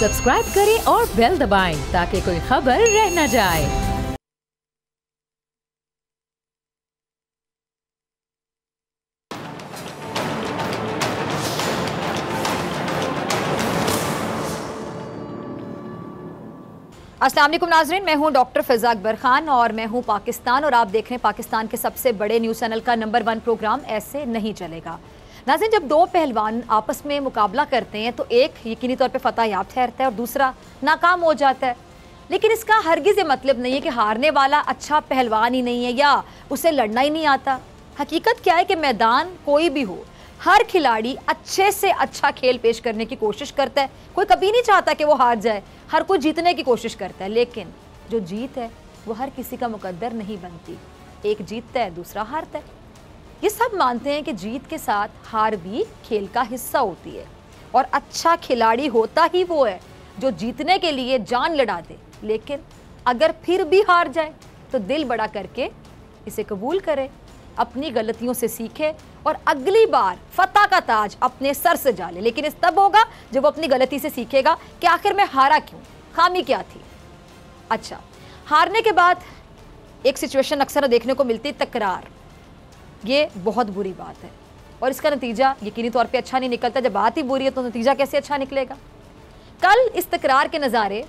Subscribe करें और bell दबाएं ताकि कोई खबर रह न जाए। अस्सलाम वालेकुम नाज़रीन, मैं हूं डॉक्टर फ़िज़ा अकबर खान और मैं हूं पाकिस्तान और आप देख रहे हैं पाकिस्तान के सबसे बड़े न्यूज़ चैनल का नंबर 1 प्रोग्राम ऐसे नहीं चलेगा। नाज़रीन, जब दो पहलवान आपस में मुकाबला करते हैं तो एक यकीनी तौर पे फतह याब ठहरता है और दूसरा नाकाम हो जाता है, लेकिन इसका हरगिज़ ये मतलब नहीं है कि हारने वाला अच्छा पहलवान ही नहीं है या उसे लड़ना ही नहीं आता। हकीकत क्या है कि मैदान कोई भी हो, हर खिलाड़ी अच्छे से अच्छा खेल पेश करने की कोशिश करता है। कोई कभी नहीं चाहता कि वो हार जाए, हर कोई जीतने की कोशिश करता है, लेकिन जो जीत है वो हर किसी का मुकद्दर नहीं बनती। एक जीतता है, दूसरा हारता है। ये सब मानते हैं कि जीत के साथ हार भी खेल का हिस्सा होती है और अच्छा खिलाड़ी होता ही वो है जो जीतने के लिए जान लड़ा दे, लेकिन अगर फिर भी हार जाए तो दिल बड़ा करके इसे कबूल करे, अपनी गलतियों से सीखे और अगली बार फतह का ताज अपने सर से जा ले। लेकिन इस तब होगा जब वो अपनी गलती से सीखेगा कि आखिर में हारा क्यों, खामी क्या थी। अच्छा, हारने के बाद एक सिचुएशन अक्सर देखने को मिलती है, तकरार। ये बहुत बुरी बात है और इसका नतीजा यकीनी तौर पे अच्छा नहीं निकलता। जब बात ही बुरी है तो नतीजा कैसे अच्छा निकलेगा। कल इस तकरार के नज़ारे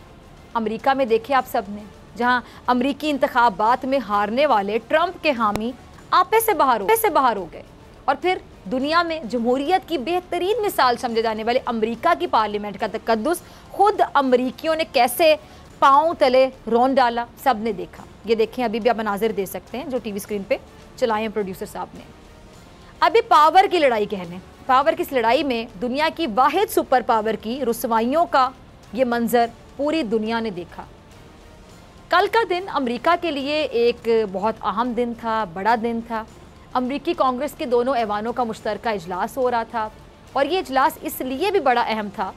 अमेरिका में देखे आप सब ने, जहाँ अमेरिकी इंतखाबात में हारने वाले ट्रंप के हामी आपे से बाहर हो गए और फिर दुनिया में जमहूरियत की बेहतरीन मिसाल समझे जाने वाले अमेरिका की पार्लियामेंट का तकद्दुस खुद अमेरिकियों ने कैसे पाँव तले रौंद डाला, सब ने देखा। ये देखें, अभी भी आप मनाजिर दे सकते हैं जो टीवी स्क्रीन पे चलाए हैं प्रोड्यूसर साहब ने। अभी पावर की लड़ाई कहने, पावर की इस लड़ाई में दुनिया की वाहिद सुपर पावर की रुसवाइयों का ये मंजर पूरी दुनिया ने देखा। कल का दिन अमेरिका के लिए एक बहुत अहम दिन था, बड़ा दिन था। अमेरिकी कांग्रेस के दोनों ऐवानों का मुश्तरका इजलास हो रहा था और ये इजलास इसलिए भी बड़ा अहम था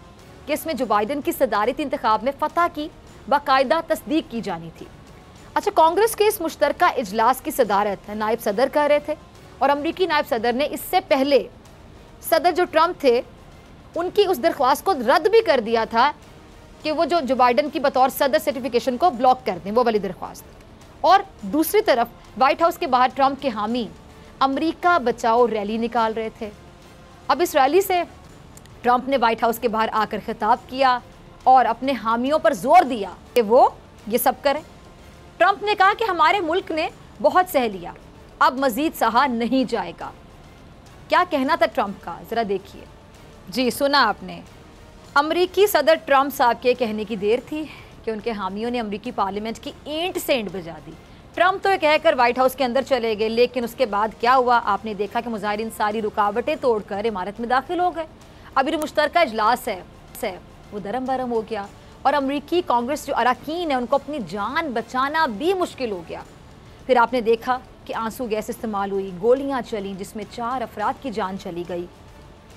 कि इसमें जो बाइडन की सदारती इंतखाब में फ़तह की बाकायदा तस्दीक की जानी थी। अच्छा, कांग्रेस के इस मुश्तरका इजलास की सदारत नायब सदर कर रहे थे और अमेरिकी नायब सदर ने इससे पहले सदर जो ट्रंप थे उनकी उस दरख्वास्त को रद्द भी कर दिया था कि वो जो बाइडन की बतौर सदर सर्टिफिकेशन को ब्लॉक कर दें, वो वाली दरख्वास्त। और दूसरी तरफ वाइट हाउस के बाहर ट्रंप के हामी अमेरिका बचाओ रैली निकाल रहे थे। अब इस रैली से ट्रंप ने वाइट हाउस के बाहर आकर खिताब किया और अपने हामियों पर जोर दिया कि वो ये सब करें। ट्रंप ने कहा कि हमारे मुल्क ने बहुत सह लिया, अब मजीद सहा नहीं जाएगा। क्या कहना था ट्रंप का, ज़रा देखिए। जी, सुना आपने। अमरीकी सदर ट्रंप साहब के कहने की देर थी कि उनके हामियों ने अमरीकी पार्लियामेंट की ईंट से ईंट बजा दी। ट्रंप तो ये कहकर वाइट हाउस के अंदर चले गए, लेकिन उसके बाद क्या हुआ आपने देखा कि मुजाहिरीन सारी रुकावटें तोड़कर इमारत में दाखिल हो गए। अभी जो मुश्तरका इजलास है वो दरम बरम हो गया और अमरीकी कांग्रेस जो अरकान है उनको अपनी जान बचाना भी मुश्किल हो गया। फिर आपने देखा कि आंसू गैस इस्तेमाल हुई, गोलियां चली जिसमें 4 अफराद की जान चली गई।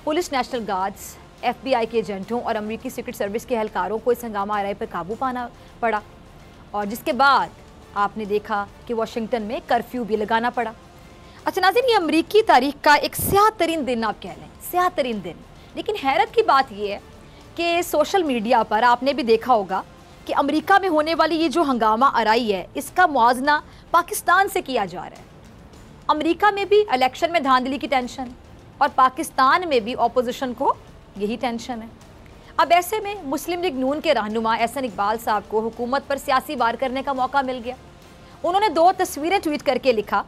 पुलिस, नेशनल गार्ड्स, FBI के एजेंटों और अमरीकी सीक्रेट सर्विस के एहलकारों को इस हंगामा आराई पर काबू पाना पड़ा और जिसके बाद आपने देखा कि वाशिंगटन में कर्फ्यू भी लगाना पड़ा। अच्छा नाज़रीन, ये अमरीकी तारीख का एक स्याह तरीन दिन आप कह लें, स्याह तरीन दिन। लेकिन हैरत की बात यह है कि सोशल मीडिया पर आपने भी देखा होगा कि अमेरिका में होने वाली ये जो हंगामा आराई है इसका मुआवजना पाकिस्तान से किया जा रहा है। अमेरिका में भी इलेक्शन में धांधली की टेंशन और पाकिस्तान में भी अपोजिशन को यही टेंशन है। अब ऐसे में मुस्लिम लीग नून के रहनुमा एहसन इकबाल साहब को हुकूमत पर सियासी वार करने का मौका मिल गया। उन्होंने 2 तस्वीरें ट्वीट करके लिखा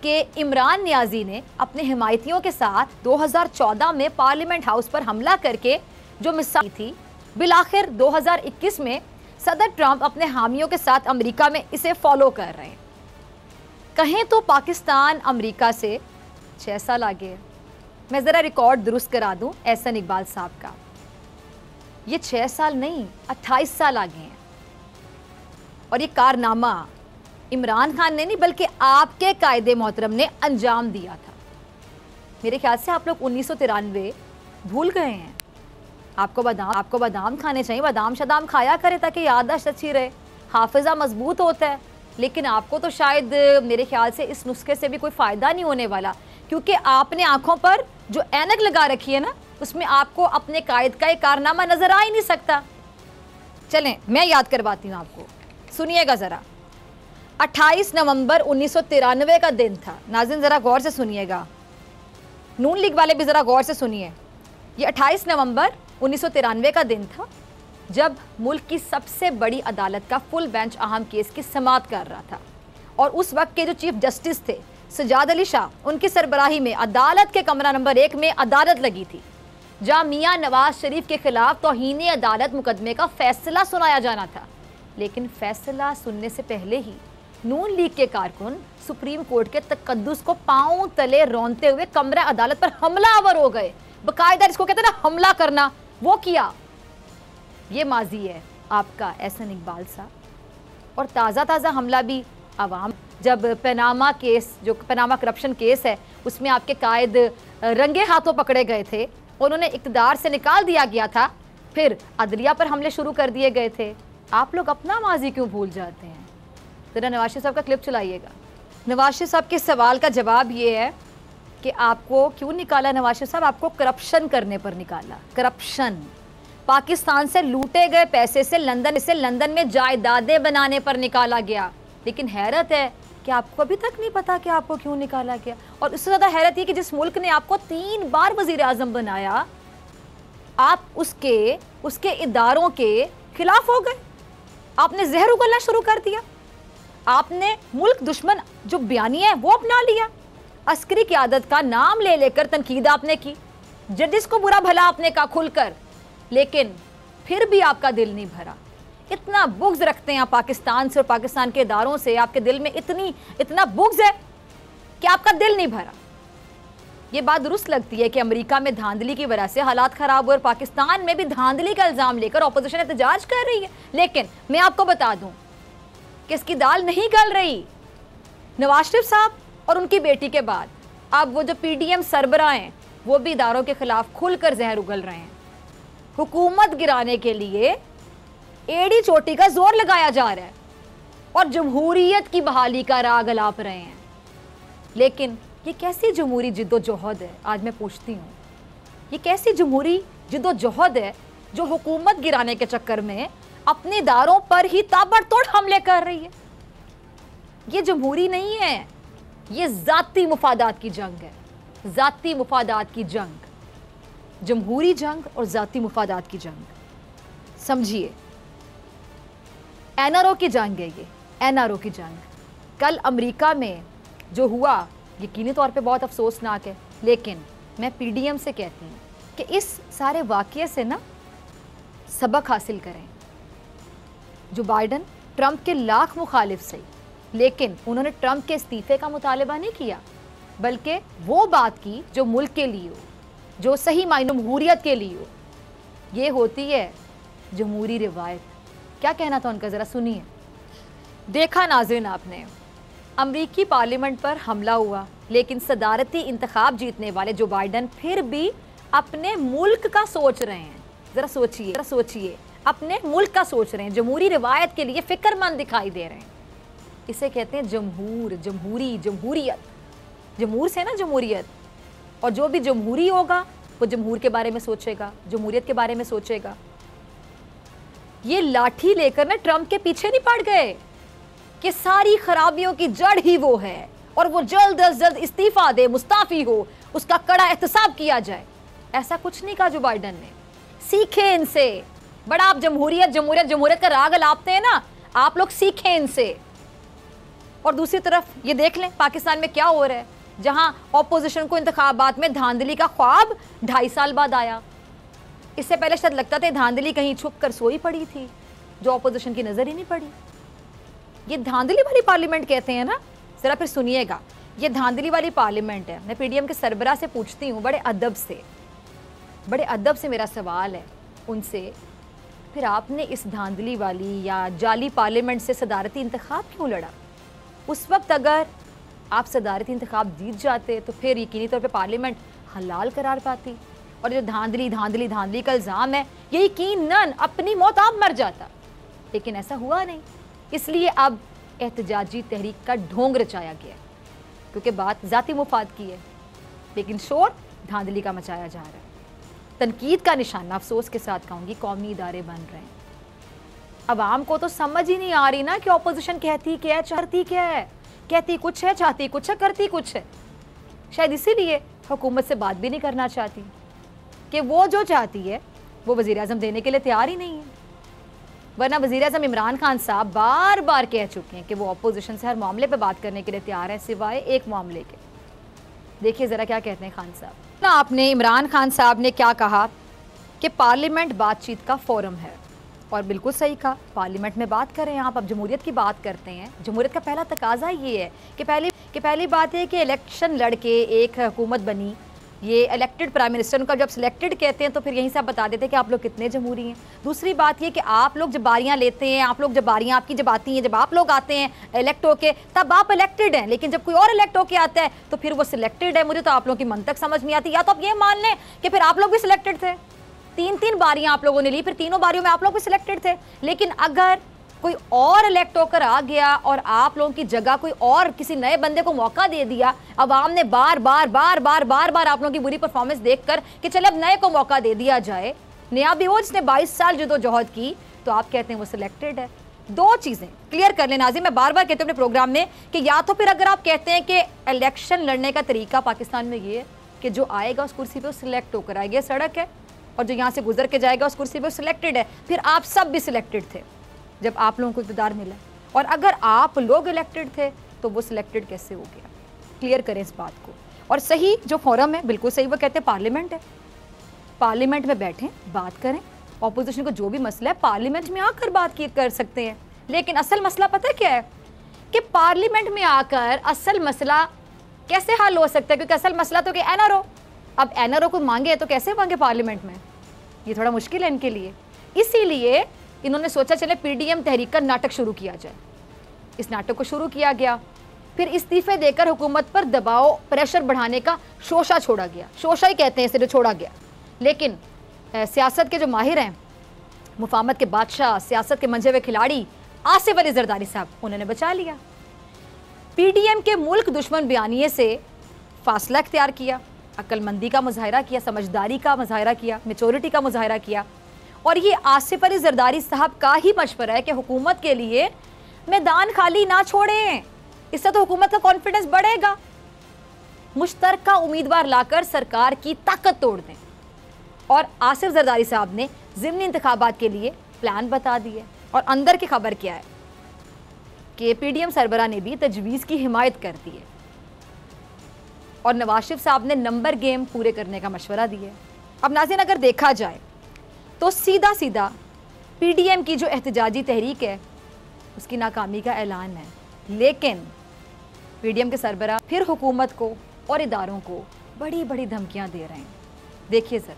कि इमरान नियाजी ने अपने हिमायतियों के साथ 2014 में पार्लियामेंट हाउस पर हमला करके जो मिसाल थी, बिलाखिर 2021 में सदर ट्रंप अपने हामियों के साथ अमेरिका में इसे फॉलो कर रहे हैं। कहें तो पाकिस्तान अमेरिका से 6 साल आगे है। मैं ज़रा रिकॉर्ड दुरुस्त करा दूं एहसन इकबाल साहब का, ये 6 साल नहीं 28 साल आगे हैं और ये कारनामा इमरान खान ने नहीं बल्कि आपके कायदे मोहतरम ने अंजाम दिया था। मेरे ख्याल से आप लोग 1993 भूल गए हैं। आपको बादाम खाने चाहिए, बादाम शदाम खाया करें ताकि याददाश्त अच्छी रहे, हाफिज़ा मजबूत होता है। लेकिन आपको तो शायद मेरे ख्याल से इस नुस्खे से भी कोई फ़ायदा नहीं होने वाला, क्योंकि आपने आंखों पर जो ऐनक लगा रखी है ना, उसमें आपको अपने कायद का एक कारनामा नजर आ ही नहीं सकता। चलें मैं याद करवाती हूँ आपको, सुनिएगा ज़रा। 28 नवंबर 1993 का दिन था। नाज़रीन ज़रा गौर से सुनिएगा, नून लीग वाले भी ज़रा गौर से सुनिए। ये 28 नवंबर 1993 का दिन था जब मुल्क की सबसे बड़ी अदालत का फुल बेंच अहम केस की समाअत कर रहा था, और उस वक्त के जो चीफ जस्टिस थे सजाद अली शाह, उनकी सरबराही में अदालत के कमरा नंबर 1 में अदालत लगी थी, जहां मियां नवाज शरीफ के खिलाफ तौहीन अदालत मुकदमे का फैसला सुनाया जाना था। लेकिन फैसला सुनने से पहले ही नून लीग के कारकुन सुप्रीम कोर्ट के तकद्दुस को पांव तले रौंदते हुए कमरा अदालत पर हमलावर हो गए। बाकायदा इसको कहते हैं ना हमला करना, वो किया। ये माजी है आपका एहसन इकबाल साहब। और ताज़ा ताज़ा हमला भी अवाम, जब पनामा केस, जो पनामा करप्शन केस है, उसमें आपके कायद रंगे हाथों पकड़े गए थे, उन्होंने इक़्तिदार से निकाल दिया गया था, फिर अदलिया पर हमले शुरू कर दिए गए थे। आप लोग अपना माजी क्यों भूल जाते हैं? ज़रा नवाज शरीफ साहब का क्लिप चलाइएगा। नवाज शरीफ साहब के सवाल का जवाब ये है कि आपको क्यों निकाला नवाज शरीफ साहब? आपको करप्शन करने पर निकाला। करप्शन, पाकिस्तान से लूटे गए पैसे से लंदन में जायदादें बनाने पर निकाला गया। लेकिन हैरत है कि आपको अभी तक नहीं पता कि आपको क्यों निकाला गया। और उससे ज़्यादा हैरत ये कि जिस मुल्क ने आपको 3 बार वज़ीर आज़म बनाया, आप उसके इदारों के खिलाफ हो गए। आपने जहर उगलना शुरू कर दिया। आपने मुल्क दुश्मन जो बयानिया है वो अपना लिया। अस्करी क़यादत का नाम ले लेकर तनकीद आपने की, जजिस को बुरा भला आपने कहा खुलकर, लेकिन फिर भी आपका दिल नहीं भरा। इतना बुग़्ज़ रखते हैं आप पाकिस्तान से और पाकिस्तान के इदारों से, आपके दिल में इतना बुग़्ज़ है कि आपका दिल नहीं भरा। ये बात दुरुस्त लगती है कि अमेरिका में धांधली की वजह से हालात ख़राब हुए और पाकिस्तान में भी धांधली का इल्ज़ाम लेकर अपोजिशन एहतजाज कर रही है। लेकिन मैं आपको बता दूं कि इसकी दाल नहीं गल रही। नवाज शरीफ साहब और उनकी बेटी के बाद अब वो जो PDM सरबराह हैं, वो भी इदारों के खिलाफ खुलकर जहर उगल रहे हैं। हुकूमत गिराने के लिए एड़ी चोटी का जोर लगाया जा रहा है और जमहूरियत की बहाली का राग अलाप रहे हैं। लेकिन ये कैसी जमहूरी जिद्दोजहद है? आज मैं पूछती हूँ, ये कैसी जमहूरी जिद्दोजहद है जो हुकूमत गिराने के चक्कर में अपने इदारों पर ही ताबड़तोड़ हमले कर रही है? ये जमहूरी नहीं है, ये ज़ाती मुफादात की जंग है। ज़ाती मुफादात की जंग, जमहूरी जंग और ज़ाती मुफादात की जंग समझिए। NRO की जंग है ये, NRO की जंग। कल अमेरिका में जो हुआ यकीनी तौर पे बहुत अफसोसनाक है, लेकिन मैं PDM से कहती हूँ कि इस सारे वाक़ये से ना सबक हासिल करें। जो बाइडन ट्रंप के लाख मुखालिफ सही, लेकिन उन्होंने ट्रंप के इस्तीफ़े का मुतालबा नहीं किया, बल्कि वो बात की जो मुल्क के लिए हो, जो सही मायनों में जमहूरियत के लिए हो। ये होती है जमहूरी रिवायत। क्या कहना था उनका, ज़रा सुनिए। देखा नाज़रीन आपने, अमरीकी पार्लियामेंट पर हमला हुआ, लेकिन सदारती इंतखाब जीतने वाले जो बाइडन फिर भी अपने मुल्क का सोच रहे हैं। ज़रा सोचिए, अपने मुल्क का सोच रहे हैं, जमहूरी रिवायत के लिए फ़िक्रमंद दिखाई दे रहे हैं। इसे कहते हैं जमहूरियत। जमहूर से ना जमहूरियत। और जो भी जमहूरी होगा वो जमहूर के बारे में सोचेगा, जमहूरियत के बारे में सोचेगा। ये लाठी लेकर ना ट्रंप के पीछे नहीं पड़ गए कि सारी खराबियों की जड़ ही वो है और वो जल्द अज जल्द इस्तीफा दे, मुस्ताफी हो, उसका कड़ा एहतसाब किया जाए। ऐसा कुछ नहीं कहा जो बाइडन ने। सीखे इनसे। बड़ा आप जमहूरियत का राग अलापते हैं ना, आप लोग सीखें इनसे। और दूसरी तरफ ये देख लें पाकिस्तान में क्या हो रहा है, जहां ऑपोजिशन को इंतखाबात में धांधली का ख्वाब 2.5 साल बाद आया। इससे पहले शायद लगता था धांधली कहीं छुप कर सोई पड़ी थी, जो ऑपोजिशन की नजर ही नहीं पड़ी। ये धांधली वाली पार्लियामेंट कहते हैं ना, जरा फिर सुनिएगा। ये धांधली वाली पार्लियामेंट है। मैं PDM के सरबराह से पूछती हूँ, बड़े अदब से मेरा सवाल है उनसे, फिर आपने इस धांधली वाली या जाली पार्लियामेंट से सदारती इंतखाब क्यों लड़ा? उस वक्त अगर आप सदारती इंतखाब जीत जाते तो फिर यकीनी तौर पे पार्लियामेंट हलाल करार पाती। और जो धांधली का इल्ज़ाम है, ये यकीनन अपनी मौत आप मर जाता, लेकिन ऐसा हुआ नहीं। इसलिए अब एहतजाजी तहरीक का ढोंग रचाया गया, क्योंकि बात ज़ाती मुफाद की है, लेकिन शोर धांधली का मचाया जा रहा है। तनकीद का निशाना, अफसोस के साथ कहूँगी, कौमी इदारे बन रहे हैं। अवाम को तो समझ ही नहीं आ रही ना कि ऑपोजिशन कहती क्या है, चाहती क्या है, कहती कुछ है, चाहती कुछ है, करती कुछ है। शायद इसीलिए हुकूमत से बात भी नहीं करना चाहती कि वो जो चाहती है वो वज़ीर आज़म देने के लिए तैयार ही नहीं है। वरना वज़ीर आज़म इमरान खान साहब बार बार कह चुके हैं कि वो अपोजिशन से हर मामले पे बात करने के लिए तैयार है सिवाय एक मामले के। देखिए ज़रा क्या कहते हैं खान साहब। ना आपने इमरान खान साहब ने क्या कहा कि पार्लियामेंट बातचीत का फोरम है, और बिल्कुल सही कहा, पार्लियामेंट में बात करें आप। अब जमहूरियत की बात करते हैं, जमहूरियत का पहला तकाजा ये है कि पहली बात है कि इलेक्शन लड़के एक हुकूमत बनी, ये इलेक्टेड प्राइम मिनिस्टर, उनका जब सिलेक्टेड कहते हैं तो फिर यहीं से आप बता देते हैं कि आप लोग कितने जमहूरी हैं। दूसरी बात ये कि आप लोग जब बारियां लेते हैं, आप लोग जब बारियां आपकी जब आती हैं, जब आप लोग आते हैं इलेक्ट होके, तब आप इलेक्टेड हैं, लेकिन जब कोई और इलेक्ट होके आता है तो फिर वो सिलेक्टेड है। मुझे तो आप लोगों की मंतक समझ नहीं आती। या तो आप ये मान लें कि फिर आप लोग भी सिलेक्टेड थे, 3-3 बारियां आप लोगों ने ली, फिर तीनों बारियों में आप लोग भी सिलेक्टेड थे। लेकिन अगर कोई और इलेक्ट होकर आ गया और आप लोगों की जगह कोई और किसी नए बंदे को मौका दे दिया, अवाम ने बार बार बार बार बार बार आप लोगों की बुरी परफॉर्मेंस देखकर कि चले अब नए को मौका दे दिया जाए, नया भी हो जिसने 22 साल जदोजहद की, तो आप कहते हैं वो सिलेक्टेड है। दो चीज़ें क्लियर कर लें नाज़रीन, मैं बार बार कहती हूँ अपने प्रोग्राम में कि या तो फिर अगर आप कहते हैं कि इलेक्शन लड़ने का तरीका पाकिस्तान में ये है कि जो आएगा उस कुर्सी पर सिलेक्ट होकर आएगा, सड़क है, और जो यहाँ से गुजर के जाएगा उस कुर्सी पर सिलेक्टेड है, फिर आप सब भी सिलेक्टेड थे जब आप लोगों को इक़्तिदार मिला, और अगर आप लोग इलेक्टेड थे तो वो सिलेक्टेड कैसे हो गया? क्लियर करें इस बात को। और सही जो फोरम है, बिल्कुल सही, वो कहते हैं पार्लियामेंट है, पार्लियामेंट में बैठें, बात करें, ऑपोजिशन को जो भी मसला है पार्लियामेंट में आकर बात कर सकते हैं। लेकिन असल मसला पता है क्या है कि पार्लियामेंट में आकर असल मसला कैसे हल हो सकता है, क्योंकि असल मसला तो कि NRO, अब NRO को मांगे तो कैसे मांगे पार्लियामेंट में, ये थोड़ा मुश्किल है इनके लिए। इसीलिए इन्होंने सोचा चले PDM तहरीक का नाटक शुरू किया जाए। इस नाटक को शुरू किया गया, फिर इस्तीफे देकर हुकूमत पर दबाव प्रेशर बढ़ाने का शोशा छोड़ा गया। शोशा ही कहते हैं इसे जो छोड़ा गया। लेकिन सियासत के जो माहिर हैं, मुफाहमत के बादशाह, सियासत के मंझे हुए खिलाड़ी आसिफ अली जरदारी साहब, उन्होंने बचा लिया। PDM के मुल्क दुश्मन बयानिए से फासला इख्तियार किया, अक्लमंदी का मुजाहरा किया, समझदारी का मुजाहरा किया, मेचोरिटी का मुजाहरा किया। और ये आसिफ अली जरदारी साहब का ही मशवरा है कि हुकूमत के लिए मैदान खाली ना छोड़ें, इससे तो हुकूमत का कॉन्फिडेंस बढ़ेगा। मुश्तरका उम्मीदवार लाकर सरकार की ताकत तोड़ दें। और आसिफ जरदारी साहब ने ज़िमनी इंतखाबात के लिए प्लान बता दिए। और अंदर की खबर क्या है कि PDM सरबरा ने भी तजवीज़ की हिमायत कर दी है और नवाज शरीफ साहब ने नंबर गेम पूरे करने का मशवरा दिया। अब नाज़रीन, अगर देखा जाए तो सीधा सीधा PDM की जो एहतजाजी तहरीक है उसकी नाकामी का ऐलान है। लेकिन PDM के सरबरा फिर हुकूमत को और इदारों को बड़ी बड़ी धमकियां दे रहे हैं। देखिए सर,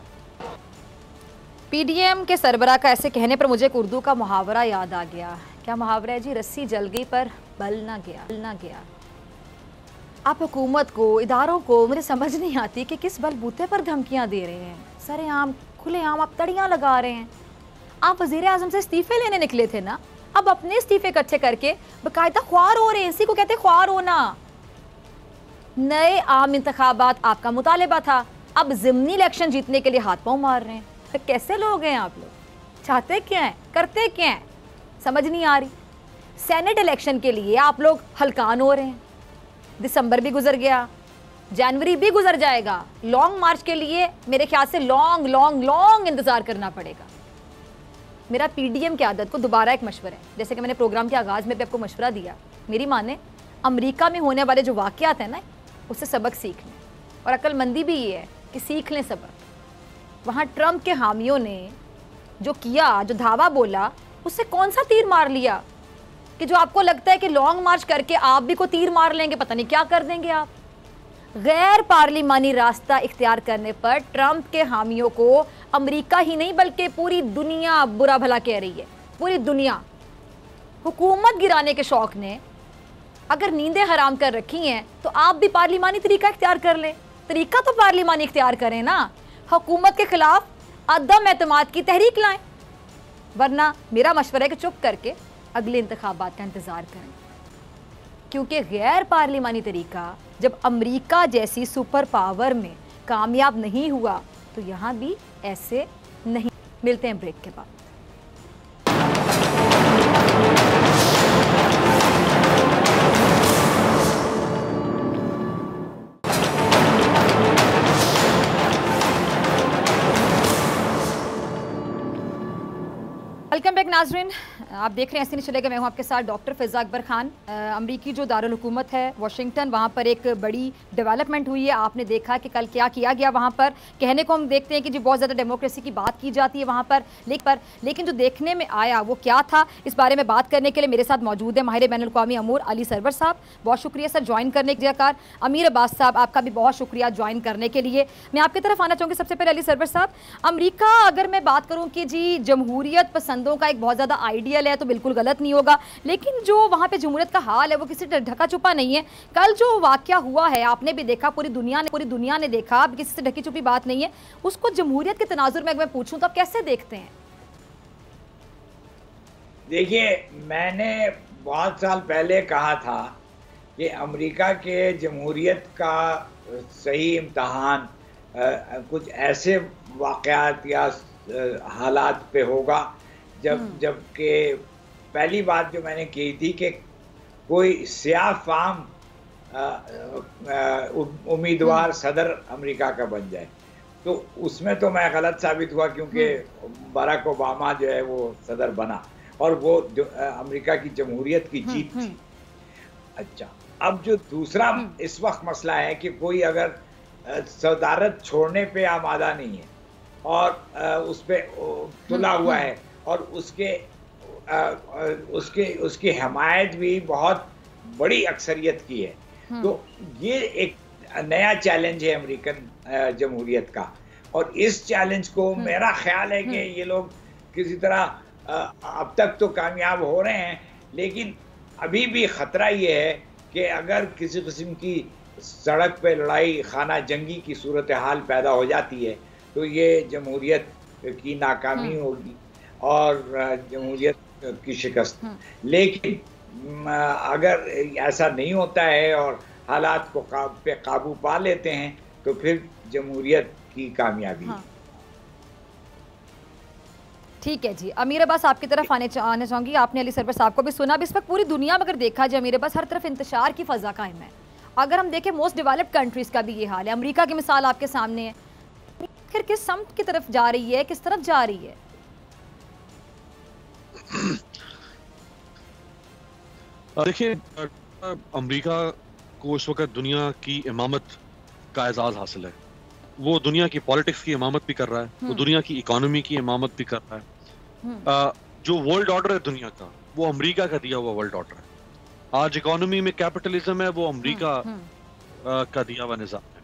PDM के सरबरा का ऐसे कहने पर मुझे एक उर्दू का मुहावरा याद आ गया। क्या मुहावरा है जी? रस्सी जल गई पर बल ना गया। आप हुकूमत को, इदारों को, मुझे समझ नहीं आती कि किस बलबूते पर धमकियां दे रहे हैं। सरेआम खुलेआम आप तड़ियाँ लगा रहे हैं। आप वज़ीर आज़म से इस्तीफे लेने निकले थे ना, अब अपने इस्तीफे इकट्ठे करके बाकायदा ख्वार हो रहे हैं। इसी को कहते हैं ख्वार होना। नए आम इंतखाबात आपका मुतालिबा था, अब ज़िमनी इलेक्शन जीतने के लिए हाथ पाँव मार रहे हैं। कैसे लोग हैं आप लोग? चाहते क्या हैं, करते क्या हैं, समझ नहीं आ रही। सेनेट इलेक्शन के लिए आप लोग हलकान हो रहे हैं। दिसंबर भी गुजर गया, जनवरी भी गुजर जाएगा। लॉन्ग मार्च के लिए मेरे ख्याल से लॉन्ग इंतज़ार करना पड़ेगा। मेरा PDM की आदत को दोबारा एक मशवरा है, जैसे कि मैंने प्रोग्राम के आगाज़ में भी आपको मशवरा दिया, मेरी माने अमेरिका में होने वाले जो वाक़यात हैं ना, उससे सबक सीख लें। और अक्लमंदी भी ये है कि सीख लें सबक। वहाँ ट्रंप के हामियों ने जो किया, जो धावा बोला, उससे कौन सा तीर मार लिया कि जो आपको लगता है कि लॉन्ग मार्च करके आप भी को तीर मार लेंगे, पता नहीं क्या कर देंगे आप। गैर पार्लिमानी रास्ता इख्तियार करने पर ट्रंप के हामियों को अमेरिका ही नहीं बल्कि पूरी दुनिया बुरा भला कह रही है। पूरी दुनिया हुकूमत गिराने के शौक ने अगर नींदें हराम कर रखी हैं तो आप भी पार्लिमानी तरीका इख्तियार कर लें। तरीका तो पार्लिमानी इख्तियार करें ना, हुकूमत के खिलाफ अदम एतमाद की तहरीक लाएं, वरना मेरा मशवरा है कि चुप करके अगले इंतखाबात का इंतज़ार करें। क्योंकि गैर पार्लिमानी तरीका जब अमेरिका जैसी सुपर पावर में कामयाब नहीं हुआ तो यहाँ भी ऐसे नहीं। मिलते हैं ब्रेक के बाद। वेलकम बैक नाजरीन, आप देख रहे हैं ऐसे नहीं चलेगा। मैं हूं आपके साथ डॉक्टर फ़िज़ा अकबर खान। अमरीकी जो दारुल हुकूमत है वाशिंगटन, वहां पर एक बड़ी डेवलपमेंट हुई है। आपने देखा कि कल क्या किया गया वहां पर। कहने को हम देखते हैं कि जी बहुत ज़्यादा डेमोक्रेसी की बात की जाती है वहां पर, लेकिन जो देखने में आया वो क्या था, इस बारे में बात करने के लिए मेरे साथ मौजूद है माहिर बैनुल अक़वामी अमूर अली सरवर साहब। बहुत शुक्रिया सर ज्वाइन करने के लिए। अमीर अब्बास साहब, आपका भी बहुत शुक्रिया ज्वाइन करने के लिए। मैं आपकी तरफ आना चाहूँगी सबसे पहले अली सरवर साहब। अमरीका, अगर मैं बात करूँ कि जी जमहूरियत पसंदों का एक बहुत ज़्यादा आइडियल है तो बिल्कुल गलत नहीं होगा, लेकिन जो वहाँ पे जमहूरियत का हाल है वो किसी ढका छुपा नहीं है। कल जो वाक़या हुआ है आपने भी देखा, पूरी दुनिया ने देखा, अब किसी से ढकी छुपी बात नहीं है। उसको जमहूरियत के तनाजुर में अगर मैं पूछूं तो आप कैसे देखते हैं? देखिए, मैंने बहुत साल पहले कहा था कि अमेरिका के जमहूरियत का सही इम्तहान कुछ ऐसे वाक़यात या हालात पे होगा जबकि पहली बात जो मैंने की थी कि कोई स्याह फाम उम्मीदवार सदर अमेरिका का बन जाए, तो उसमें तो मैं गलत साबित हुआ क्योंकि बराक ओबामा जो है वो सदर बना और वो अमेरिका की जमहूरियत की जीत थी। अच्छा, अब जो दूसरा इस वक्त मसला है कि कोई अगर सदारत छोड़ने पे आमादा नहीं है और उस पर तुला हुआ है और उसकी हमायत भी बहुत बड़ी अक्सरियत की है, तो ये एक नया चैलेंज है अमेरिकन जमहूरियत का। और इस चैलेंज को मेरा ख्याल है कि ये लोग किसी तरह अब तक तो कामयाब हो रहे हैं, लेकिन अभी भी ख़तरा ये है कि अगर किसी किस्म की सड़क पे लड़ाई खाना जंगी की सूरत हाल पैदा हो जाती है तो ये जमहूरियत की नाकामी होगी और जमहूरियत की शिकस्त। लेकिन अगर ऐसा नहीं होता है और हालात को पे काबू पा लेते हैं तो फिर जमहूरियत की कामयाबी। ठीक है जी, अमीर अब्बास आपकी तरफ आने चाहूँगी। आपने अली सरवर साहब को भी सुना। अब इस वक्त पूरी दुनिया में अगर देखा जाए अमीर अब्बास, हर तरफ इंतशार की फ़ज़ा कायम है। अगर हम देखें मोस्ट डेवलप्ड कंट्रीज़ का भी ये हाल है। अमेरिका की मिसाल आपके सामने है, फिर किस समत की तरफ जा रही है, किस तरफ जा रही है? देखिए, अमेरिका को इस वक्त दुनिया की इमामत का एजाज़ हासिल है। वो दुनिया की पॉलिटिक्स की इमामत भी कर रहा है, वो दुनिया की इकोनॉमी की इमामत भी कर रहा है। जो वर्ल्ड ऑर्डर है दुनिया का, वो अमेरिका का दिया हुआ वर्ल्ड ऑर्डर है। आज इकोनॉमी में कैपिटलिज्म है, वो अमेरिका का दिया हुआ निज़ाम है।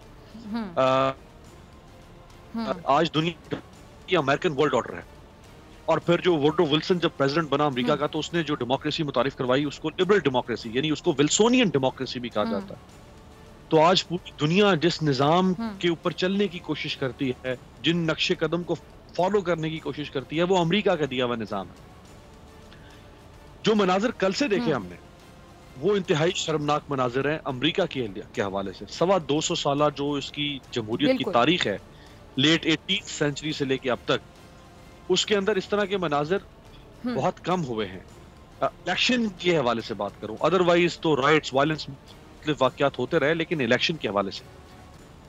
आज दुनिया की अमेरिकन वर्ल्ड ऑर्डर है। और फिर जो वुडरो विल्सन जब प्रेसिडेंट बना अमेरिका का, तो उसने जो डेमोक्रेसी मुतारिफ करवाई उसको लिबरल डेमोक्रेसी, यानी उसको विल्सोनियन डेमोक्रेसी भी कहा जाता है। तो आज पूरी दुनिया जिस निज़ाम के ऊपर चलने की कोशिश करती है, जिन नक्शे कदम को फॉलो करने की कोशिश करती है, वो अमेरिका का दिया हुआ निज़ाम है। जो मनाजिर कल से देखे हमने, वो इंतहाई शर्मनाक मनाजिर हैं अमेरिका के हवाले से। 225 साल जो इसकी जमहूरियत की तारीख है, लेट 18th सेंचुरी से लेके अब तक, उसके अंदर इस तरह के मनाजिर बहुत कम हुए हैं। इलेक्शन के हवाले से बात करूं, अदरवाइज तो राइट्स, वायलेंस, मुख्तलिफ वाक़यात होते रहे, लेकिन इलेक्शन के हवाले से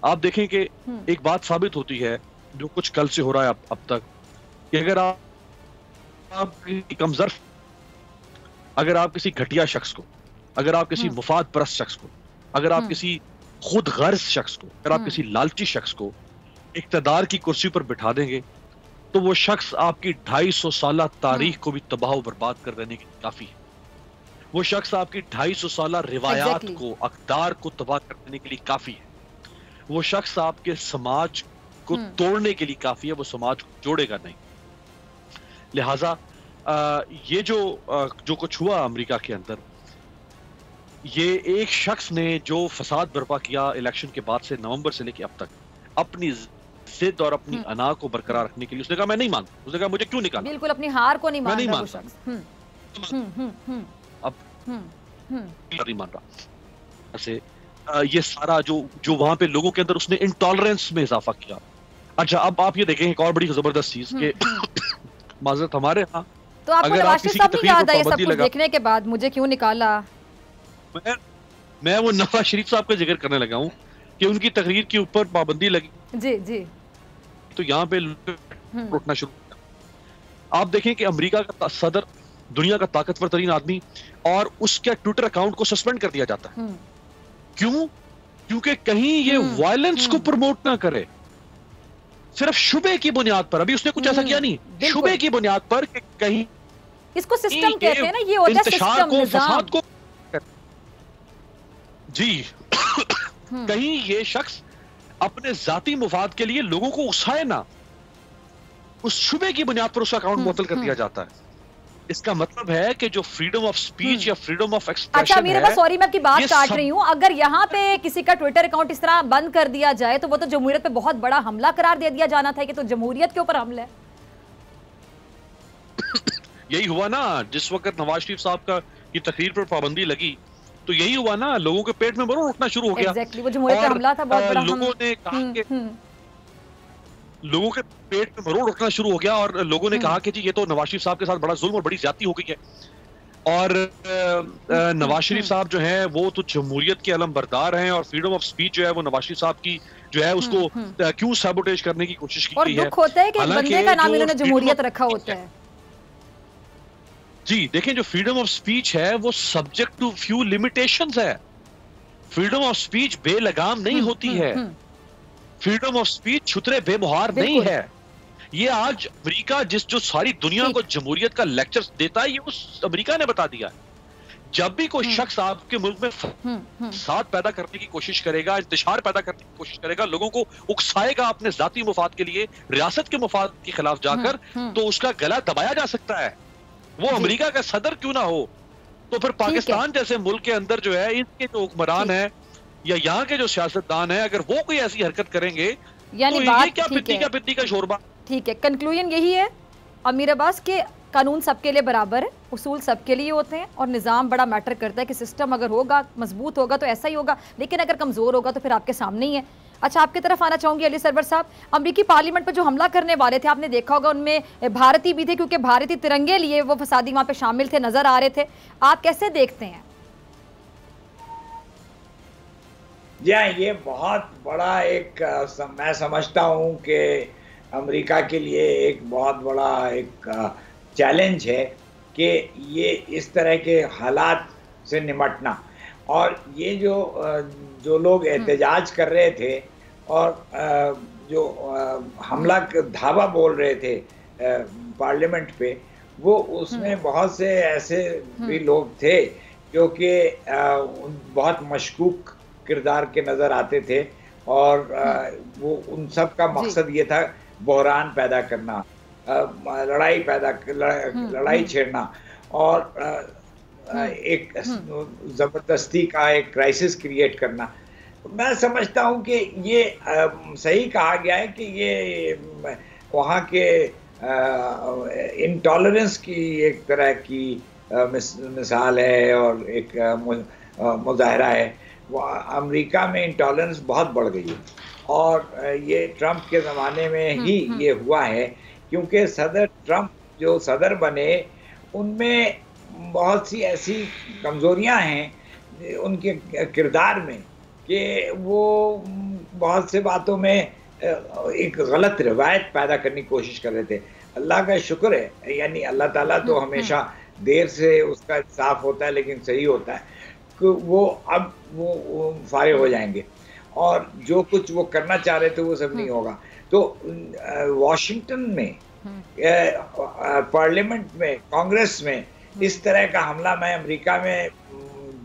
आप देखें कि एक बात साबित होती है जो कुछ कल से हो रहा है अब तक, कि अगर आप कमज़र्फ, अगर आप किसी घटिया शख्स को, अगर आप किसी मुफाद परस्त शख्स को, अगर आप किसी खुद गर्ज शख्स को, अगर आप किसी लालची शख्स को इक़्तिदार की कुर्सी पर बिठा देंगे, तो वो शख्स आपकी 250 साल तारीख को भी तबाह बर्बाद कर देने के काफी है। वो शख्स आपकी 250 साल रिवायात को, अक़दार को तबाह कर देने के लिए काफी है। वो शख्स आपके समाज को तोड़ने के लिए काफी है, वो समाज को जोड़ेगा नहीं। लिहाजा ये जो कुछ हुआ अमेरिका के अंदर, ये एक शख्स ने जो फसाद बर्पा किया इलेक्शन के बाद से, नवंबर से लेकर अब तक, अपनी जिद और अपनी अना को बरकरार रखने के लिए, उसने कहा मैं नहीं मानता, उसने कहा मुझे क्यों निकाला, बिल्कुल अपनी हार को नहीं मान रहा वो शख्स। अब नहीं मान रहा। ऐसे ये सारा जो वहां पे लोगों के अंदर उसने इंटॉलरेंस में इजाफा किया। अच्छा, अब आप ये देखें एक और बड़ी जबरदस्त चीज के माजरत हमारे यहाँ, तो आपको नवाज शरीफ साहब नहीं याद आया सब कुछ देखने के बाद मुझे क्यों निकाला? मैं वो नवाज शरीफ साहब का जिक्र करने लगा हूँ कि उनकी तकरीर के ऊपर पाबंदी लगी जी जी, तो यहाँ पे उठना शुरू। आप देखें कि अमेरिका का सदर, दुनिया का ताकतवर तरीन आदमी, और उसके ट्विटर अकाउंट को सस्पेंड कर दिया जाता है। क्यों? क्योंकि कहीं ये वायलेंस को प्रमोट ना करे, सिर्फ शुबे की बुनियाद पर। अभी उसने कुछ ऐसा किया नहीं, शुबे की बुनियाद पर कि कहीं इसको सिस्टम कहते हैं ना, ये होता है सिस्टम, को, निजाम। फसाद को जी कहीं ये शख्स अपने जाती मुफाद के लिए लोगों को उकसाए ना, उस शुबे की बुनियाद पर उसका अकाउंट मुअत्तल कर दिया जाता है। इसका मतलब है कि जो फ्रीडम ऑफ स्पीच या फ्रीडम ऑफ एक्सप्रेशन अच्छा मेरे पास, सॉरी मैं आपकी बात काट रही हूँ, अगर यहाँ पे किसी का ट्विटर अकाउंट इस तरह बंद कर दिया जाए तो वो तो जमहूरियत पे बहुत बड़ा हमला करार दे दिया जाना था कि तो जमहूरियत के ऊपर हमला है। यही हुआ ना जिस वक्त नवाज शरीफ साहब का की तकरीर पर पाबंदी लगी, तो यही हुआ ना, लोगों के पेट में मरोड़ उठना शुरू हो गया। Exactly, वो जमहूरियत पे हमला था बहुत बड़ा। लोगों ने कहा कि लोगों के पेट में मरोड़ उठना शुरू हो गया और लोगों ने कहा कि जी ये तो नवाज शरीफ साहब के साथ बड़ा जुल्म और बड़ी ज्यादती हो गई है। और नवाज शरीफ साहब जो है वो तो जमहूरियत के अलम बरदार हैं, और फ्रीडम ऑफ स्पीच जो है वो नवाज शरीफ साहब की जो है उसको क्यों सैबोटेज करने की कोशिश की गई है। और दुख होता है कि बंदे का नाम इन्होंने जमहूरियत रखा होता है। जी देखें, जो फ्रीडम ऑफ स्पीच है वो सब्जेक्ट टू फ्यू लिमिटेशंस है। फ्रीडम ऑफ स्पीच बेलगाम नहीं होती है। फ्रीडम ऑफ छुतरे छुतरे बेमुहार नहीं है। ये आज अमेरिका जो सारी दुनिया को जमहूरियत का लेक्चर देता है, ये उस अमेरिका ने बता दिया। जब भी कोई शख्स आपके मुल्क में फसाद पैदा करने की कोशिश करेगा, इंतशार पैदा करने की कोशिश करेगा, लोगों को उकसाएगा अपने जाती मुफाद के लिए, रियासत के मुफाद के खिलाफ जाकर, तो उसका गला दबाया जा सकता है। वो अमेरिका का सदर क्यों ना हो, तो फिर पाकिस्तान जैसे मुल्क के अंदर जो है इनके जो हुक्मरान है या यहाँ के जो सियासतदान है, अगर वो कोई ऐसी हरकत करेंगे तो ये क्या पिद्दी का शोरबा। ठीक है, कंक्लूजन यही है अमीर अब्बास के कानून सबके लिए बराबर है, उसूल सबके लिए होते हैं, और निज़ाम बड़ा मैटर करता है कि सिस्टम अगर होगा मजबूत होगा तो ऐसा ही होगा, लेकिन अगर कमज़ोर होगा तो फिर आपके सामने ही है। अच्छा, आपकी तरफ आना चाहूँगी अली सरवर साहब, अमरीकी पार्लियामेंट पर जो हमला करने वाले थे आपने देखा होगा उनमें भारतीय भी थे, क्योंकि भारतीय तिरंगे लिए वो फसादी वहाँ पे शामिल थे, नज़र आ रहे थे। आप कैसे देखते हैं? जी हाँ, ये बहुत बड़ा एक मैं समझता हूँ कि अमेरिका के लिए एक बहुत बड़ा एक चैलेंज है कि ये इस तरह के हालात से निपटना। और ये जो लोग एहतजाज कर रहे थे और जो हमला धावा बोल रहे थे पार्लियामेंट पे, वो उसमें बहुत से ऐसे भी लोग थे जो कि बहुत मशकूक किरदार के नज़र आते थे, और वो उन सब का मकसद ये था बहरान पैदा करना, लड़ाई छेड़ना और एक ज़बरदस्ती का एक क्राइसिस क्रिएट करना। मैं समझता हूँ कि ये सही कहा गया है कि ये वहाँ के इंटॉलरेंस की एक तरह की मिसाल है और एक मुजाहरा है। अमेरिका में इंटॉलरेंस बहुत बढ़ गई है, और ये ट्रंप के ज़माने में ही ये हुआ है, क्योंकि सदर ट्रंप जो सदर बने उनमें बहुत सी ऐसी कमज़ोरियां हैं उनके किरदार में कि वो बहुत से बातों में एक गलत रवायत पैदा करने की कोशिश कर रहे थे। अल्लाह का शुक्र है, यानी अल्लाह ताला तो हमेशा देर से उसका इंसाफ होता है लेकिन सही होता है, कि वो अब वो फारिग हो जाएंगे और जो कुछ वो करना चाह रहे थे वो सब नहीं होगा। तो वॉशिंगटन में पार्लियामेंट में, कांग्रेस में इस तरह का हमला, मैं अमेरिका में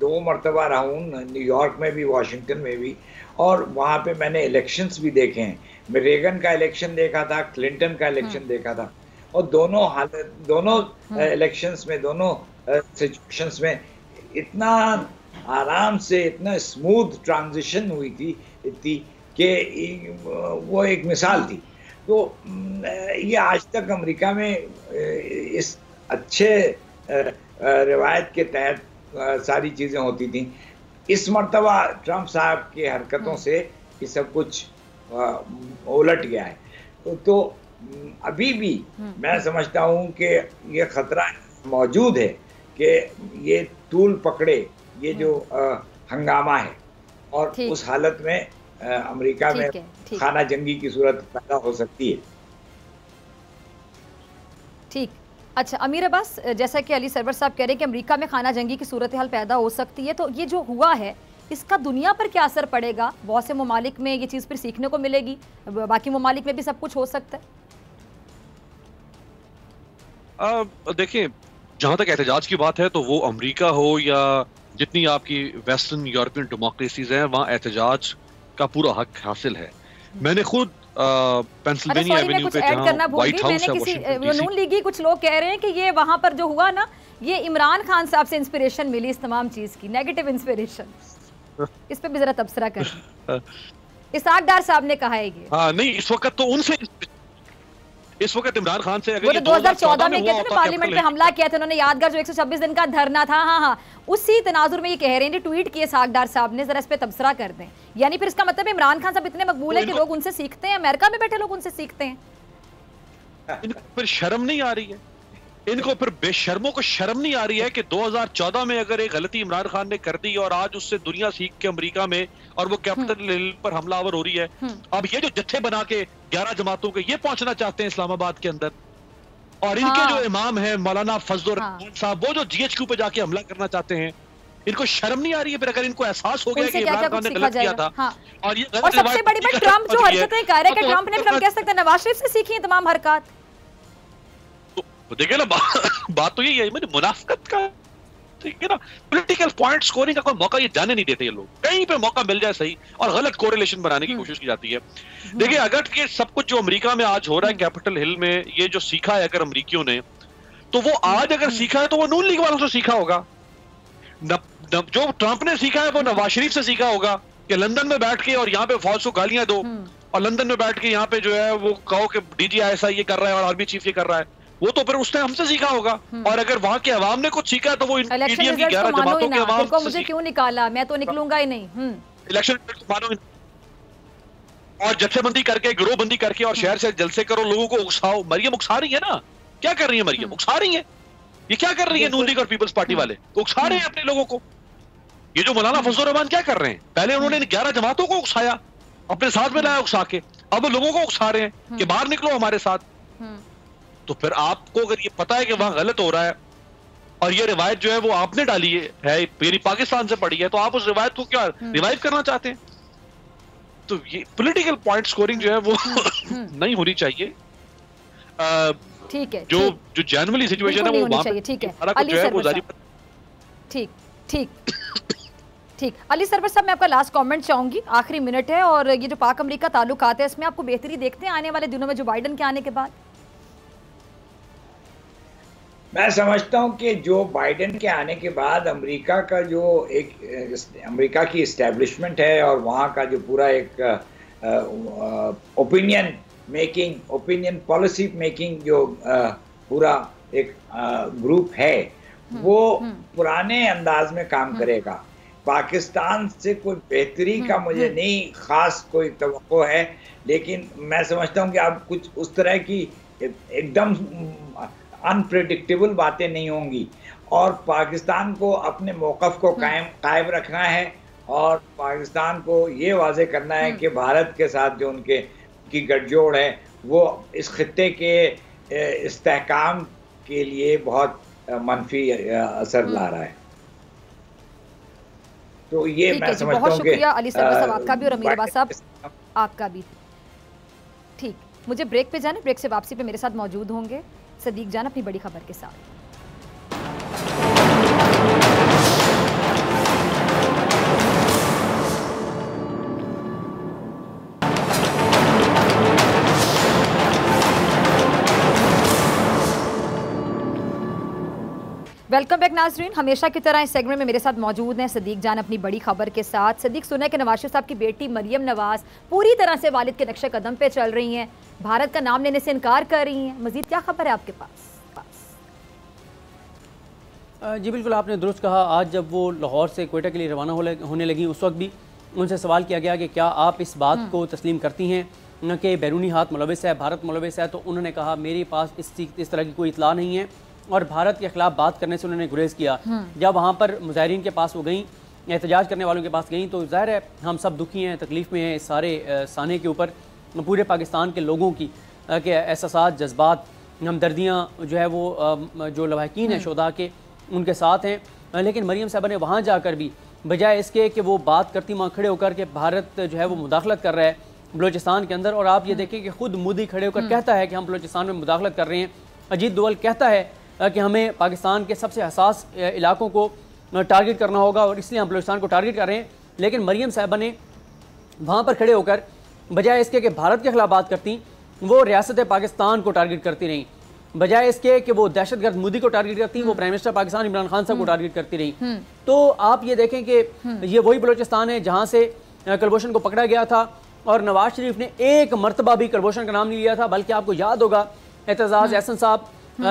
2 मरतबा रहा हूँ, न्यूयॉर्क में भी, वॉशिंगटन में भी, और वहाँ पे मैंने इलेक्शंस भी देखे हैं। मैं रेगन का इलेक्शन देखा था, क्लिंटन का इलेक्शन देखा था, और दोनों इलेक्शंस में, दोनों सिचुएशंस में इतना आराम से, इतना स्मूथ ट्रांजिशन हुई थी कि वो एक मिसाल थी। तो ये आज तक अमेरिका में इस अच्छे रिवायत के तहत सारी चीज़ें होती थी। इस मर्तबा ट्रंप साहब की हरकतों से ये सब कुछ उलट गया है। तो अभी भी मैं समझता हूँ कि ये खतरा मौजूद है कि ये तूल पकड़े ये जो हंगामा है, और उस हालत में अमेरिका में खाना जंगी की सूरत पैदा हो सकती है। ठीक। अच्छा अमीर अब्बास, जैसा कि अली सरवर साहब कह रहे हैं कि अमेरिका में खाना जंगी की सूरत हाल पैदा हो सकती है, तो ये जो हुआ है इसका दुनिया पर क्या असर पड़ेगा? बहुत से ममालिक में ये चीज़ फिर सीखने को मिलेगी, बाकी ममालिक में भी सब कुछ हो सकता है। देखिए, जहां तक एहतजाज की बात है तो वो अमेरिका हो या जितनी आपकी वेस्टर्न यूरोपियन डेमोक्रेसीज हैं, वहाँ एहतजाज का पूरा हक हासिल है। मैंने खुद पेंसिल्वेनिया एवेन्यू पे जहां व्हाइट हाउस है, वाशिंगटन डीसी, नून लीगी कुछ लोग कह रहे हैं कि ये वहां पर जो हुआ ना, ये इमरान खान साहब से इंस्पिरेशन मिली इस तमाम चीज की, नेगेटिव इंस्पिरेशन। इस पे भी जरा तबसरा करें। इसाक डार साहब ने कहा है ये। हाँ नहीं, इस वक्त तो उनसे, इस वक्त इमरान खान से, अगर 2014 में कहते थे पार्लियामेंट पे हमला किया था उन्होंने, यादगार जो 126 दिन का धरना था, हाँ, उसी तनाजुर में ये कह रहे हैं, ट्वीट किए सागदार साहब ने, जरा इस पे तबसरा कर दें। यानी फिर इसका मतलब इमरान खान साहब इतने मकबूल है कि लोग उनसे सीखते हैं, अमेरिका में बैठे लोग उनसे सीखते हैं। इनको फिर शर्म नहीं आ रही है? इनको फिर बेशर्मों को शर्म नहीं आ रही है कि 2014 में अगर एक गलती इमरान खान ने कर दी और आज उससे दुनिया सीख के अमेरिका में और वो कैपिटल हिल पर हमलावर हो रही है। अब ये जो जत्थे बना के 11 जमातों के ये पहुंचना चाहते हैं इस्लामाबाद के अंदर, और इनके जो इमाम है मौलाना फजलुर रहमान साहब, वो जो GHQ पे जाके हमला करना चाहते हैं, इनको शर्म नहीं आ रही है? फिर अगर इनको एहसास हो गया कि इमरान खान ने गलत किया था, और ये सबसे बड़ी बात ट्रंप जो हरकतें कर रहे हैं, ट्रंप ने, फिर हम कह सकते हैं नवाज शरीफ से सीखी है तमाम हरकत। देखिए ना, बात तो यही है, मुझे मुनाफिकत का, ठीक है ना, पॉलिटिकल पॉइंट स्कोरिंग का कोई मौका ये जाने नहीं देते ये लोग। कहीं पे मौका मिल जाए सही, और गलत कोरिलेशन बनाने की कोशिश की जाती है। देखिए, अगर ये सब कुछ जो अमेरिका में आज हो रहा है कैपिटल हिल में, ये जो सीखा है अगर अमेरिकियों ने, तो वो आज अगर सीखा है तो वो नून लीग वालों से सीखा होगा। जो ट्रंप ने सीखा है वो नवाज शरीफ से सीखा होगा कि लंदन में बैठ के और यहाँ पे फौज को गालियां दो, और लंदन में बैठ के यहाँ पे जो है वो कहो कि DGI ये कर रहा है और आर्मी चीफ ये कर रहा है, वो तो फिर उसने हमसे सीखा होगा। और अगर वहां के अवाम ने कुछ सीखा तो वो PDM की 11 जमातों के अवाम को मुझे क्यों निकाला, मैं तो निकलूंगा ही नहीं। इलेक्शन मानो और जत्थेबंदी करके, गिरोहबंदी करके और शहर से जलसे करो, लोगों को उकसाओ। मरियम उकसा रही है ना, क्या कर रही है मरियम? उकसा रही है। ये क्या कर रही है नून लीग और पीपल्स पार्टी वाले? उकसा रहे हैं अपने लोगों को। ये जो मौलाना फजलुर रहमान क्या कर रहे हैं, पहले उन्होंने 11 जमातों को उकसाया, अपने साथ में लाया उकसा के, अब लोगों को उकसा रहे हैं कि बाहर निकलो हमारे साथ। तो फिर आपको अगर ये पता है कि वहां गलत हो रहा है और ये रिवायत जो है वो आपने डाली है मेरी पाकिस्तान से पड़ी है, तो आप उस रिवायत को क्या रिवाइव करना चाहते हैं? तो ये पॉलिटिकल पॉइंट स्कोरिंग जो है वो नहीं होनी चाहिए। ठीक है, जो जनरली सिचुएशन है वो वहां पे, ठीक है अली सरवर, ठीक। अली सरवर साहब, मैं आपका लास्ट कमेंट चाहूंगी, आखिरी मिनट है, और ये जो पाक अमेरिका ताल्लुकात है इसमें आपको बेहतरी देखते हैं आने वाले दिनों में जो बाइडन के आने के बाद? मैं समझता हूं कि जो बाइडेन के आने के बाद अमेरिका का जो एक अमेरिका की इस्टेब्लिशमेंट है और वहाँ का जो पूरा एक opinion making, opinion policy making जो पूरा एक ग्रुप है, वो पुराने अंदाज में काम करेगा। पाकिस्तान से कोई बेहतरी का मुझे नहीं खास कोई तवक्को है, लेकिन मैं समझता हूँ कि अब कुछ उस तरह की एकदम अनप्रेडिक्टेबल बातें नहीं होंगी, और पाकिस्तान को अपने मौक़िफ़ को कायम रखना है, और पाकिस्तान को ये वाज़े करना है कि भारत के साथ जो उनके की गठजोड़ है वो इस खित्ते के इस्तेहकाम के लिए बहुत मनफी असर ला रहा है। तो ये मैं समझता हूँ कि बहुत शुक्रिया अली सरवर साहब आपका भी, और अमीर अब्बास साहब आपका भी। ठीक, मुझे ब्रेक पे जाना, ब्रेक से वापसी पे मेरे साथ मौजूद होंगे सदीक जान अपनी बड़ी खबर के साथ। वेलकम बैक नाजरीन, हमेशा की तरह इस सेगमेंट में मेरे साथ मौजूद हैं सदीक जान अपनी बड़ी खबर के साथ। सदीक, सुना है कि नवाज शरीफ साहब की बेटी मरियम नवाज पूरी तरह से वालिद के नक्शे कदम पे चल रही हैं, भारत का नाम लेने से इनकार कर रही हैं, मजीद क्या खबर है आपके पास? जी बिल्कुल, आपने दुरुस्त कहा। आज जब वो लाहौर से क्वेटा के लिए रवाना होने लगी, उस वक्त भी उनसे सवाल किया गया कि क्या आप इस बात को तस्लीम करती हैं न कि बैरूनी हाथ मुलविस है, भारत मुलविस है? तो उन्होंने कहा मेरे पास इस तरह की कोई इतला नहीं है, और भारत के खिलाफ बात करने से उन्होंने गुरेज किया। जब वहाँ पर मुजाहिरीन के पास वो गई, एहतजाज करने वालों के पास गई, तो ज़ाहिर है हम सब दुखी हैं, तकलीफ़ में हैं इस सारे साने के ऊपर, पूरे पाकिस्तान के लोगों की के एहसासात, जज्बात हमदर्दियाँ जो है वो जो लवाहकीन हैं शोधा के उनके साथ हैं। लेकिन मरीम साहबा ने वहाँ जाकर भी बजाय इसके कि वो बात करती वहाँ खड़े होकर के भारत जो है वो मुदाखलत कर रहा है बलूचिस्तान के अंदर, और आप ये देखें कि खुद मोदी खड़े होकर कहता है कि हम बलूचिस्तान में मुदाखलत कर रहे हैं। अजीत दोवल कहता है कि हमें पाकिस्तान के सबसे हसास इलाकों को टारगेट करना होगा और इसलिए हम बलूचिस्तान को टारगेट कर रहे हैं। लेकिन मरीम साहबा ने वहाँ पर खड़े होकर बजाय इसके कि भारत के खिलाफ बात करती, वो रियासत पाकिस्तान को टारगेट करती रहीं। बजाय इसके कि वो दहशतगर्द मोदी को टारगेट करती, वो प्राइम मिनिस्टर पाकिस्तान इमरान खान साहब को टारगेट करती रही। तो आप ये देखें कि ये वही बलूचिस्तान है जहाँ से कुलभूषण को पकड़ा गया था और नवाज शरीफ ने एक मरतबा भी कुलभूषण का नाम नहीं लिया था। बल्कि आपको याद होगा एतजाज एहसन साहब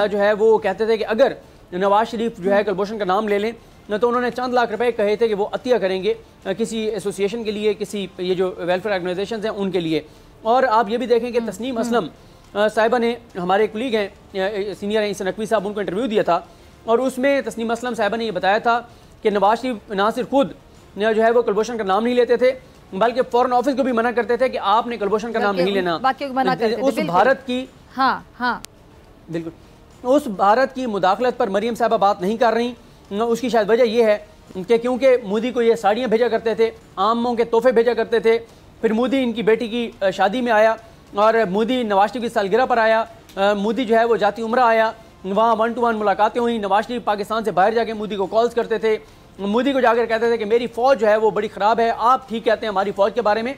जो है वो कहते थे कि अगर नवाज शरीफ जो है कुलभूषण का नाम ले लें तो उन्होंने चंद लाख रुपए कहे थे कि वो अतिया करेंगे किसी एसोसिएशन के लिए, किसी ये जो वेलफेयर ऑर्गेनाइजेशन हैं उनके लिए। और आप ये भी देखें कि तस्नीम असलम साहिबा ने, हमारे कुलीग हैं सीनियर हैं नकवी साहब, उनको इंटरव्यू दिया था और उसमें तस्नीम असलम साहिबा ने ये बताया था कि नवाज शरीफ ना सिर्फ खुद जो है वो कुलभूषण का नाम नहीं लेते थे बल्कि फॉरेन ऑफिस को भी मना करते थे कि आपने कुलभूषण का नाम नहीं लेना। उस भारत की बिल्कुल उस भारत की मुदाखलत पर मरीम साहिबा बात नहीं कर रही। उसकी शायद वजह यह है कि क्योंकि मोदी को ये साड़ियाँ भेजा करते थे, आमों के तोहफे भेजा करते थे, फिर मोदी इनकी बेटी की शादी में आया और मोदी नवाज शरीफ की सालगिरह पर आया, मोदी जो है वो जाती उम्रा आया, वहाँ 1-to-1 मुलाकातें हुई। नवाज शरीफ पाकिस्तान से बाहर जाके मोदी को कॉल्स करते थे, मोदी को जाकर कहते थे कि मेरी फ़ौज जो है वो बड़ी ख़राब है, आप ठीक कहते हैं हमारी फ़ौज के बारे में।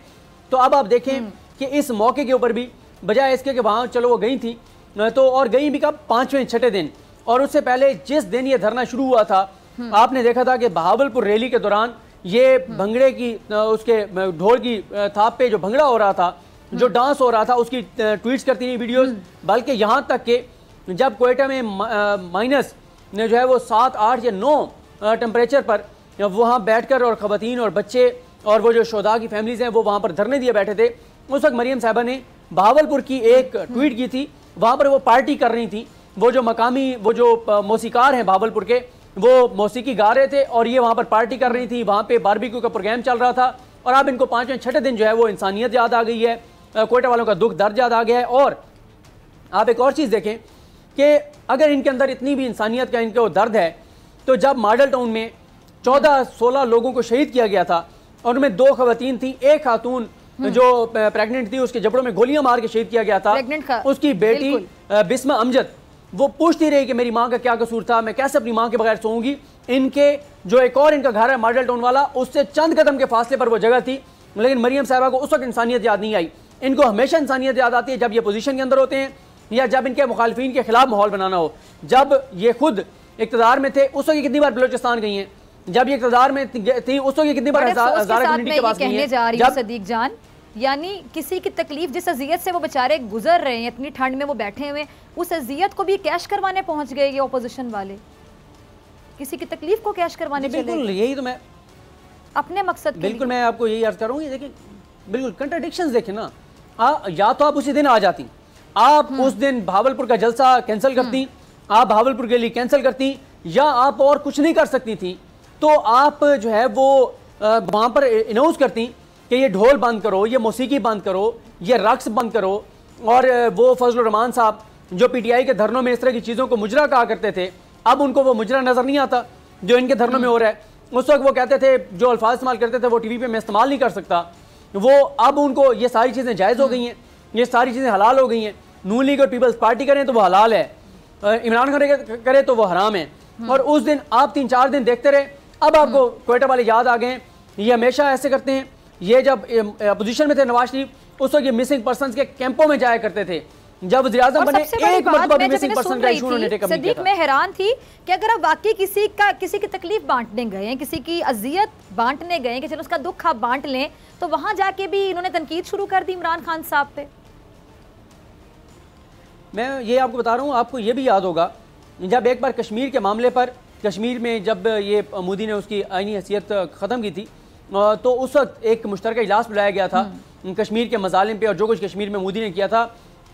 तो अब आप देखें कि इस मौके के ऊपर भी बजाय इसके कि वहाँ चलो वो गई थी तो, और गई भी कब 5वें-6ठे दिन, और उससे पहले जिस दिन ये धरना शुरू हुआ था आपने देखा था कि बहावलपुर रैली के दौरान ये भंगड़े की उसके ढोल की थाप पे जो भंगड़ा हो रहा था, जो डांस हो रहा था, उसकी ट्वीट्स करती रही वीडियोस। बल्कि यहाँ तक कि जब कोयटा में माइनस जो है वो 7, 8 या 9 टेम्परेचर पर वहाँ बैठकर और ख़वातीन और बच्चे और वो जो शोधा की फैमिलीज़ हैं वो वहाँ पर धरने दिए बैठे थे, उस वक्त मरीम साहिबा ने बहावलपुर की एक ट्वीट की थी। वहाँ पर वो पार्टी कर रही थी, वो जो मकामी वो जो मौसीकार हैं बहावलपुर के, वो मौसीकी गा रहे थे और ये वहाँ पर पार्टी कर रही थी। वहाँ पे बारबेक्यू का प्रोग्राम चल रहा था और अब इनको 5वें-6ठे दिन जो है वो इंसानियत याद आ गई है, कोयटा वालों का दुख दर्द याद आ गया है। और आप एक और चीज़ देखें कि अगर इनके अंदर इतनी भी इंसानियत का इनको दर्द है तो जब मॉडल टाउन में 14-16 लोगों को शहीद किया गया था और उनमें 2 खवातीन थी, एक खातून जो प्रेग्नेंट थी उसके जबड़ों में गोलियां मार के शहीद किया गया था, उसकी बेटी बिस्मा अमजद वो पूछती रही कि मेरी माँ का क्या कसूर था, मैं कैसे अपनी माँ के बगैर सोऊंगी। इनके जो एक और इनका घर है मॉडल टाउन वाला, उससे चंद कदम के फासले पर वो जगह थी, लेकिन मरीम साहिबा को उस वक्त इंसानियत याद नहीं आई। इनको हमेशा इंसानियत याद आती है जब ये पोजीशन के अंदर होते हैं या जब इनके मुखालिफिन के खिलाफ माहौल बनाना हो। जब ये खुद इक़्तिदार में थे उस वक्त कितनी बार बलूचिस्तान गई हैं, जब ये इक़्तिदार में थी उस वक्त कितनी बार हज़ारा कम्युनिटी के पास गई हैं। सदीक जान, यानी किसी की तकलीफ, जिस अजियत से वो बेचारे गुजर रहे हैं, इतनी ठंड में वो बैठे हुए, उस अजियत को भी कैश करवाने पहुंच गए ये ऑपोजिशन वाले, किसी की तकलीफ को कैश करवाने चले। बिल्कुल यही तो मैं अपने मकसद बिल्कुल मैं आपको यही अर्ज करूँगी। देखिए बिल्कुल कंट्राडिक्शंस देखें ना, या तो आप उसी दिन आ जाती, आप उस दिन भावलपुर का जलसा कैंसिल करती, आप भावलपुर के लिए कैंसिल करती, या आप और कुछ नहीं कर सकती थी तो आप जो है वो वहाँ पर अनाउंस करती कि ये ढोल बंद करो, ये मौसीकी बंद करो, ये रक्स बंद करो। और वो फजलुर रहमान साहब जो पीटीआई के धरनों में इस तरह की चीज़ों को मुजरा कहा करते थे, अब उनको वो मुजरा नज़र नहीं आता जो इनके धरनों में हो रहा है। उस वक्त वो कहते थे, जो अल्फाज इस्तेमाल करते थे वो टीवी पे मैं इस्तेमाल नहीं कर सकता, वो अब उनको ये सारी चीज़ें जायज़ हो गई हैं, ये सारी चीज़ें हलाल हो गई हैं। नून लीग और पीपल्स पार्टी करें तो वो हलाल है, इमरान खान करे तो वो हराम है। और उस दिन आप 3-4 दिन देखते रहे, अब आपको कोयटा वाले याद आ गए। ये हमेशा ऐसे करते हैं। ये जब अपोजिशन में थे नवाज शरीफ, उस वक्त ये मिसिंग पर्सन के कैंपों में जाया करते थे। जब वज़ीर आज़म बने एक मरतबा भी मिसिंग पर्सन का इशू उन्होंने टेकअप नहीं किया था। मैं हैरान थी कि अगर आप वाकई किसी की तकलीफ बांटने गए हैं, किसी की अजियत बांटने गए हैं कि चलो उसका दुख आप बांट लें, तो वहां जाके भी इन्होंने तनकीद शुरू कर दी इमरान खान साहब पे। मैं ये आपको बता रहा हूँ, आपको ये भी याद होगा जब एक बार कश्मीर के मामले पर, कश्मीर में जब ये मोदी ने उसकी आईनी हैसियत ख़त्म की थी तो उस वक्त एक मुश्तरका इजलास बुलाया गया था कश्मीर के मजालिम पे और जो कुछ कश्मीर में मोदी ने किया था।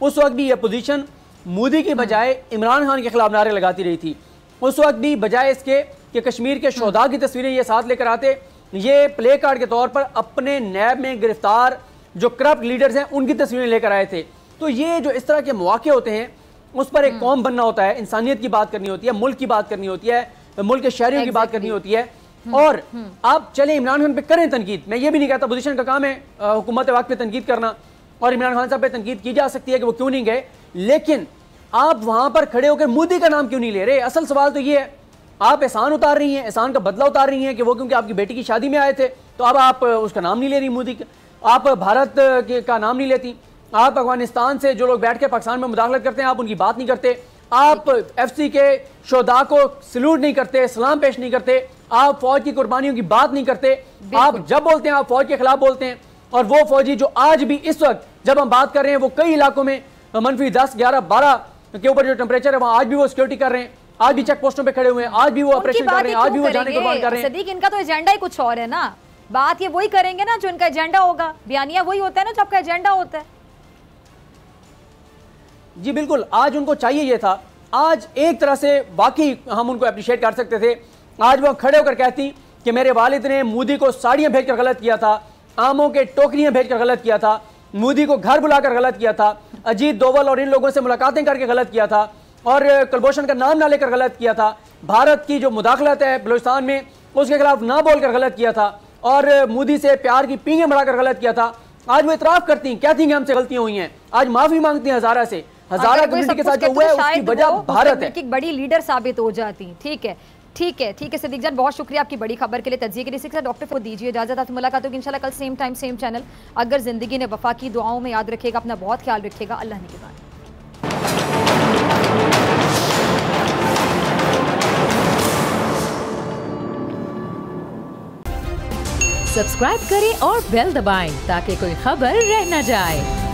उस वक्त भी अपोजिशन मोदी की बजाय इमरान खान के खिलाफ नारे लगाती रही थी। उस वक्त भी बजाय इसके कि कश्मीर के शोधा की तस्वीरें ये साथ लेकर आते, ये प्ले कार्ड के तौर पर अपने नैब में गिरफ्तार जो करप्ट लीडर्स हैं उनकी तस्वीरें लेकर आए थे। तो ये जो इस तरह के मौके होते हैं, उस पर एक कौम बनना होता है, इंसानियत की बात करनी होती है, मुल्क की बात करनी होती है, मुल्क के शहरियों की बात करनी होती है। और आप चले इमरान खान पे करें तनकीद, मैं ये भी नहीं कहता, अपोजिशन का काम है हुकूमत वक्त पे तनकीद करना, और इमरान खान साहब पे तनकीद की जा सकती है कि वो क्यों नहीं गए, लेकिन आप वहां पर खड़े होकर मोदी का नाम क्यों नहीं ले रहे? असल सवाल तो ये है, आप एहसान उतार रही हैं, एहसान का बदला उतार रही हैं कि वो क्योंकि आपकी बेटी की शादी में आए थे, तो अब आप उसका नाम नहीं ले रही मोदी का, आप भारत का नाम नहीं लेती, आप अफगानिस्तान से जो लोग बैठ के पाकिस्तान में मुदाखलत करते हैं आप उनकी बात नहीं करते, आप FC के शोधा को सल्यूट नहीं करते, सलाम पेश नहीं करते, आप फौज की कुर्बानियों की बात नहीं करते, आप जब बोलते हैं आप फौज के खिलाफ बोलते हैं। और वो फौजी जो आज भी इस वक्त जब हम बात कर रहे हैं वो कई इलाकों में -10, 11, 12 के ऊपर जो टेम्परेचर है वहां आज भी वो सिक्योरिटी कर रहे हैं, आज भी चेक पोस्टों पे खड़े हुए हैं, आज भी वो ऑपरेशन कर रहे हैं, आज भी वो जाने कुर्बान कर रहे हैं। सदीक, इनका तो एजेंडा ही कुछ और है ना, बात ये वही करेंगे ना जो इनका एजेंडा होगा, बयानिया वही होता है ना जो आपका एजेंडा होता है। जी बिल्कुल, आज उनको चाहिए ये था, आज एक तरह से वाकई हम उनको अप्रिशिएट कर सकते थे, आज वो खड़े होकर कहती कि मेरे वालिद ने मोदी को साड़ियां भेजकर गलत किया था, आमों के टोकरियां भेजकर गलत किया था, मोदी को घर बुलाकर गलत किया था, अजीत दोवल और इन लोगों से मुलाकातें करके गलत किया था, और कुलभूषण का नाम ना लेकर गलत किया था, भारत की जो मुदाखलत है बलूचिस्तान में उसके खिलाफ ना बोलकर गलत किया था, और मोदी से प्यार की पींगें बढ़ाकर गलत किया था। आज वो इतराफ करती हैं, कहती हैं कि हमसे गलतियां हुई हैं, आज माफी मांगती हैं हजारा से, हजारा कम्युनिटी के साथ जो हुआ है उसकी वजह भारत है। एक बड़ी लीडर साबित हो जाती। ठीक है, ठीक है, ठीक है सदीक जान, बहुत शुक्रिया आपकी बड़ी खबर के लिए, तज्जिए के लिए। डॉक्टर को दीजिए इजाजत, आपसे मुलाकात होगी इंशाल्लाह कल सेम टाइम सेम चैनल। अगर जिंदगी ने वफा की, दुआओं में याद रखेगा, अपना बहुत ख्याल रखेगा, अल्लाह ने के बाद। सब्सक्राइब करें और बेल दबाएं ताकि कोई खबर रह न जाए।